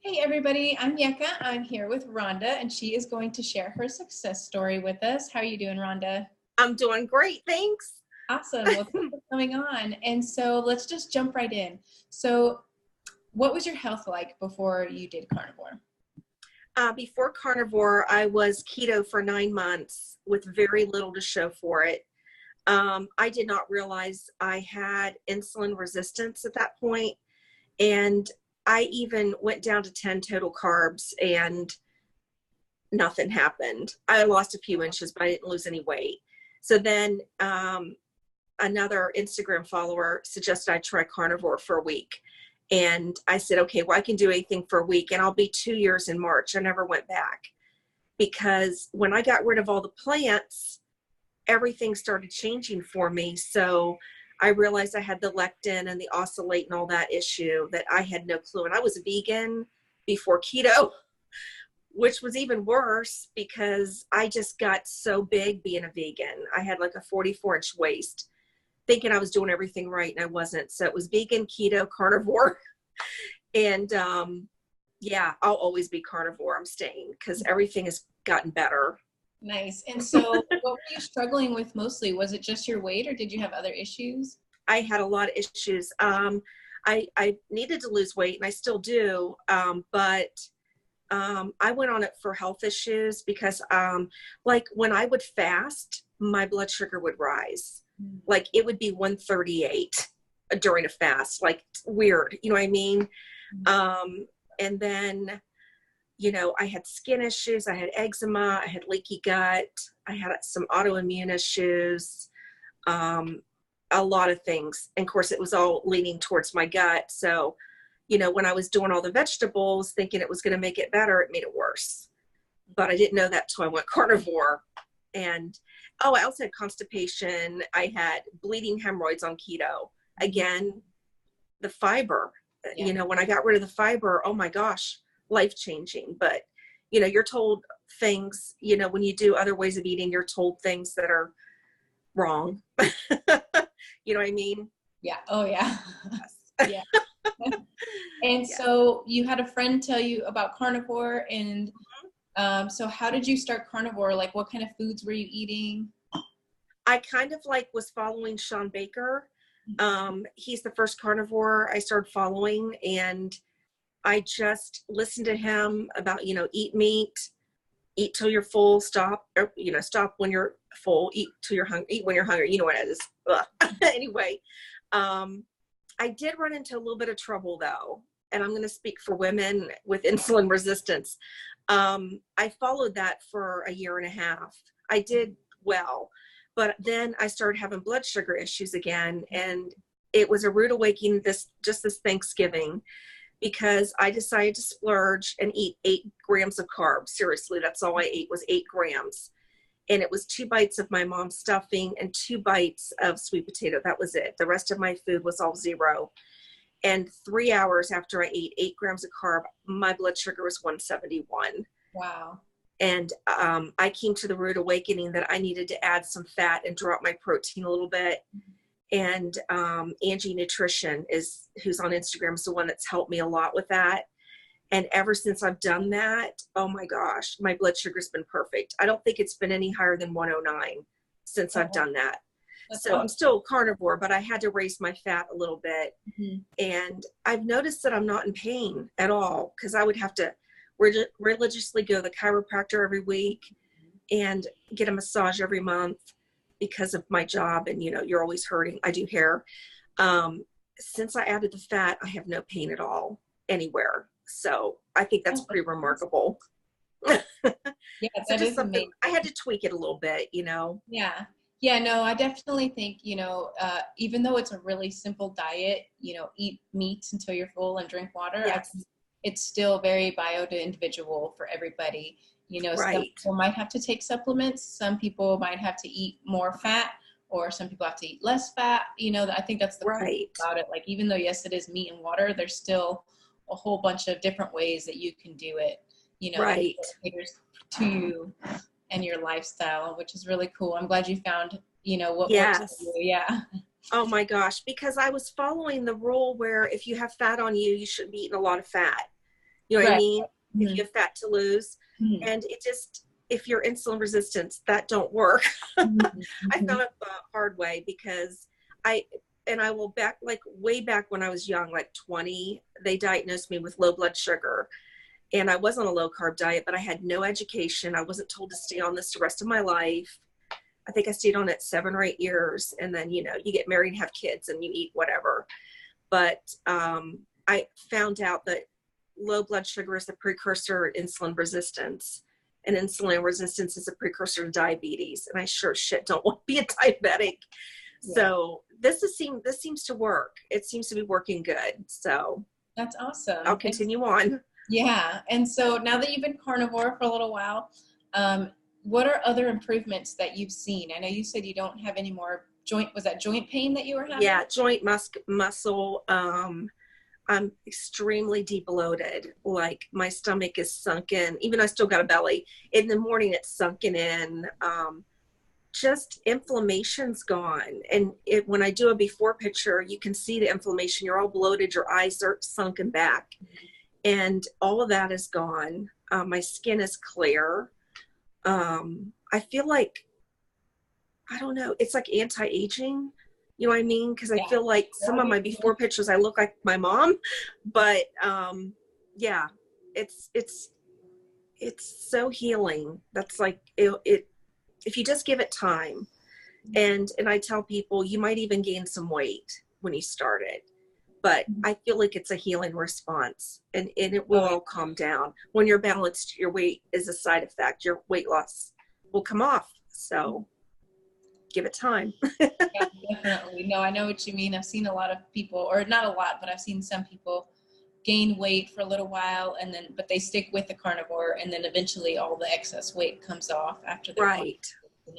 Hey everybody, I'm Yecca. I'm here with Rhonda and she is going to share her success story with us. How are you doing, Rhonda? I'm doing great, thanks. Awesome. Well, thanks for coming on. And so let's just jump right in. So what was your health like before you did carnivore? Before carnivore, I was keto for 9 months with very little to show for it. I did not realize I had insulin resistance at that point, and I even went down to 10 total carbs and nothing happened. I lost a few inches, but I didn't lose any weight. So then another Instagram follower suggested I try carnivore for a week. And I said, okay, well, I can do anything for a week, and I'll be 2 years in March. I never went back because when I got rid of all the plants, everything started changing for me. So I realized I had the lectin and the oxalate and all that issue that I had no clue. And I was vegan before keto, which was even worse because I just got so big being a vegan. I had like a 44-inch waist, thinking I was doing everything right, and I wasn't. So it was vegan, keto, carnivore. And yeah, I'll always be carnivore. I'm staying because everything has gotten better. Nice. And so what were you struggling with mostly? Was it just your weight or did you have other issues? I had a lot of issues. I needed to lose weight, and I still do, but I went on it for health issues because like when I would fast, my blood sugar would rise. Like it would be 138 during a fast, like weird, you know what I mean? And then, you know, I had skin issues, I had eczema, I had leaky gut, I had some autoimmune issues, a lot of things. And of course it was all leaning towards my gut. So, you know, when I was doing all the vegetables, thinking it was going to make it better, it made it worse. But I didn't know that till I went carnivore. And I also had constipation. I had bleeding hemorrhoids on keto. Again, the fiber, you know, when I got rid of the fiber, oh my gosh, life-changing. But, you know, you're told things, you know, when you do other ways of eating, you're told things that are wrong. You know what I mean? Yeah. Oh yeah. Yes. Yeah. And so you had a friend tell you about carnivore, and so how did you start carnivore? Like what kind of foods were you eating? I kind of like was following Sean Baker. He's the first carnivore I started following, and I just listened to him about, you know, eat meat, eat till you're full, stop, or, you know, stop when you're full, eat till you're hungry, eat when you're hungry. You know what it is. Anyway, I did run into a little bit of trouble though, and I'm going to speak for women with insulin resistance. I followed that for a year and a half. I did well, but then I started having blood sugar issues again, and it was a rude awakening this Thanksgiving, because I decided to splurge and eat 8 grams of carbs. Seriously, that's all I ate was 8 grams. And it was 2 bites of my mom's stuffing and 2 bites of sweet potato. That was it. The rest of my food was all zero. And 3 hours after I ate 8 grams of carb, my blood sugar was 171. Wow. And I came to the rude awakening that I needed to add some fat and drop my protein a little bit. And Angie Nutrition who's on Instagram, is the one that's helped me a lot with that. And ever since I've done that, oh my gosh, my blood sugar's been perfect. I don't think it's been any higher than 109 since I've done that. So I'm still carnivore, but I had to raise my fat a little bit. And I've noticed that I'm not in pain at all, because I would have to religiously go to the chiropractor every week and get a massage every month because of my job. And, you know, you're always hurting. I do hair. Since I added the fat, I have no pain at all anywhere. So I think that's pretty remarkable. Yeah, So just something, I had to tweak it a little bit, you know? Yeah. Yeah, no, I definitely think, you know, even though it's a really simple diet, you know, eat meats until you're full and drink water, Yes. it's still very bio to individual for everybody. You know, some people might have to take supplements. Some people might have to eat more fat, or some people have to eat less fat. You know, I think that's the cool thing about it. Like, even though, yes, it is meat and water, there's still a whole bunch of different ways that you can do it, you know, that caters to you and your lifestyle, which is really cool. I'm glad you found, you know, what works for you. Yeah. Oh my gosh, because I was following the rule where if you have fat on you, you shouldn't be eating a lot of fat. You know what I Right. mean? If Mm-hmm. you have fat to lose. Mm-hmm. And it just, if you're insulin resistant, that don't work. I Mm-hmm. found it the hard way because I, and I will back, like way back when I was young, like 20, they diagnosed me with low blood sugar. And I was on a low carb diet, but I had no education. I wasn't told to stay on this the rest of my life. I think I stayed on it 7 or 8 years. And then, you know, you get married and have kids and you eat whatever. But I found out that low blood sugar is the precursor to insulin resistance. And insulin resistance is a precursor to diabetes. And I sure as shit don't want to be a diabetic. Yeah. So this seems to work. It seems to be working good. So That's awesome. I'll continue on. Yeah. And so now that you've been carnivore for a little while, what are other improvements that you've seen? I know you said you don't have any more was that joint pain that you were having? Yeah, joint muscle. I'm extremely de-bloated. Like my stomach is sunken, even though I still got a belly. In the morning, it's sunken in. Just inflammation's gone. And when I do a before picture, you can see the inflammation. You're all bloated. Your eyes are sunken back. And all of that is gone. My skin is clear. I feel like, I don't know, it's like anti-aging. You know what I mean? Because I feel like some of my before pictures, I look like my mom. But yeah, it's so healing. That's like it if you just give it time. And I tell people, you might even gain some weight when you start it. But I feel like it's a healing response, and it will all calm down. When you're balanced, your weight is a side effect. Your weight loss will come off. So give it time. Yeah, definitely. No, I know what you mean. I've seen a lot of people, or not a lot, but I've seen some people gain weight for a little while, and then, but they stick with the carnivore, and then eventually all the excess weight comes off after the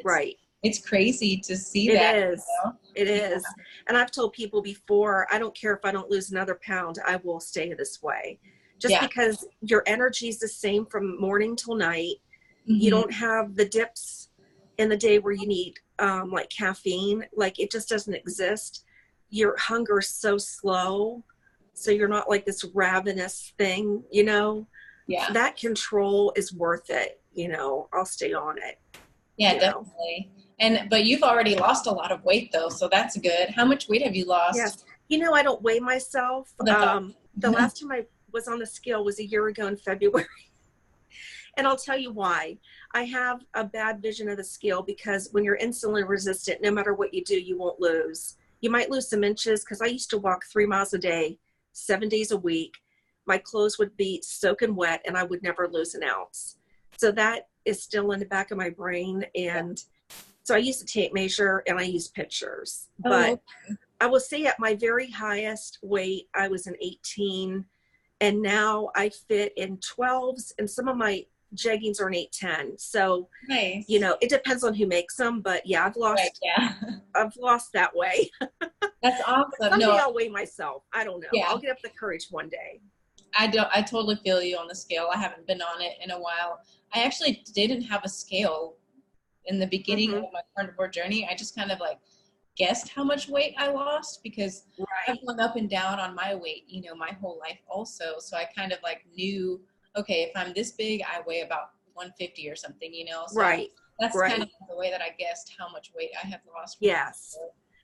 Right. It's crazy to see that. It is. You know? It is. And I've told people before, I don't care if I don't lose another pound, I will stay this way. Just because your energy is the same from morning till night. Mm-hmm. You don't have the dips in the day where you need like caffeine. Like it just doesn't exist. Your hunger is so slow. So you're not like this ravenous thing, you know? Yeah. That control is worth it. You know, I'll stay on it. Yeah, definitely. But you've already lost a lot of weight though, so that's good. How much weight have you lost? Yes. You know, I don't weigh myself. The last time I was on the scale was a year ago in February. And I'll tell you why. I have a bad vision of the scale because when you're insulin resistant, no matter what you do, you won't lose. You might lose some inches because I used to walk 3 miles a day, 7 days a week. My clothes would be soaking wet and I would never lose an ounce. So that is still in the back of my brain. And so I used a tape measure and I used pictures. But I will say at my very highest weight, I was an 18. And now I fit in 12s and some of my jeggings are an 8-10. So, nice. You know, it depends on who makes them. But yeah, I've lost, I've lost that way. That's awesome. Someday I'll weigh myself. I don't know. Yeah. I'll get up the courage one day. I totally feel you on the scale. I haven't been on it in a while. I actually didn't have a scale in the beginning of my carnivore journey. I just kind of like guessed how much weight I lost because I've gone up and down on my weight, you know, my whole life also. So I kind of like knew, okay, if I'm this big, I weigh about 150 or something, you know? So that's kind of the way that I guessed how much weight I have lost. Yes.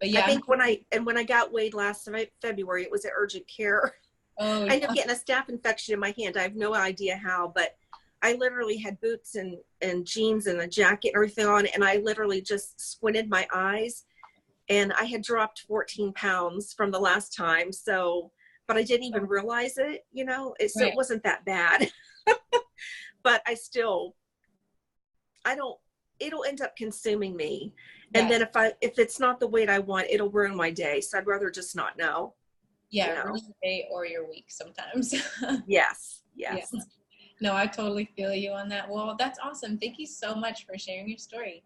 But yeah. I think when I got weighed last February, it was at urgent care. I ended up getting a staph infection in my hand. I have no idea how, but I literally had boots and jeans and a jacket and everything on, and I literally just squinted my eyes, and I had dropped 14 pounds from the last time. So, but I didn't even realize it, you know, so it wasn't that bad. But it'll end up consuming me. And then if it's not the weight I want, it'll ruin my day. So I'd rather just not know. Yeah, ruin your day or your week sometimes. Yes. No, I totally feel you on that. Well, that's awesome. Thank you so much for sharing your story.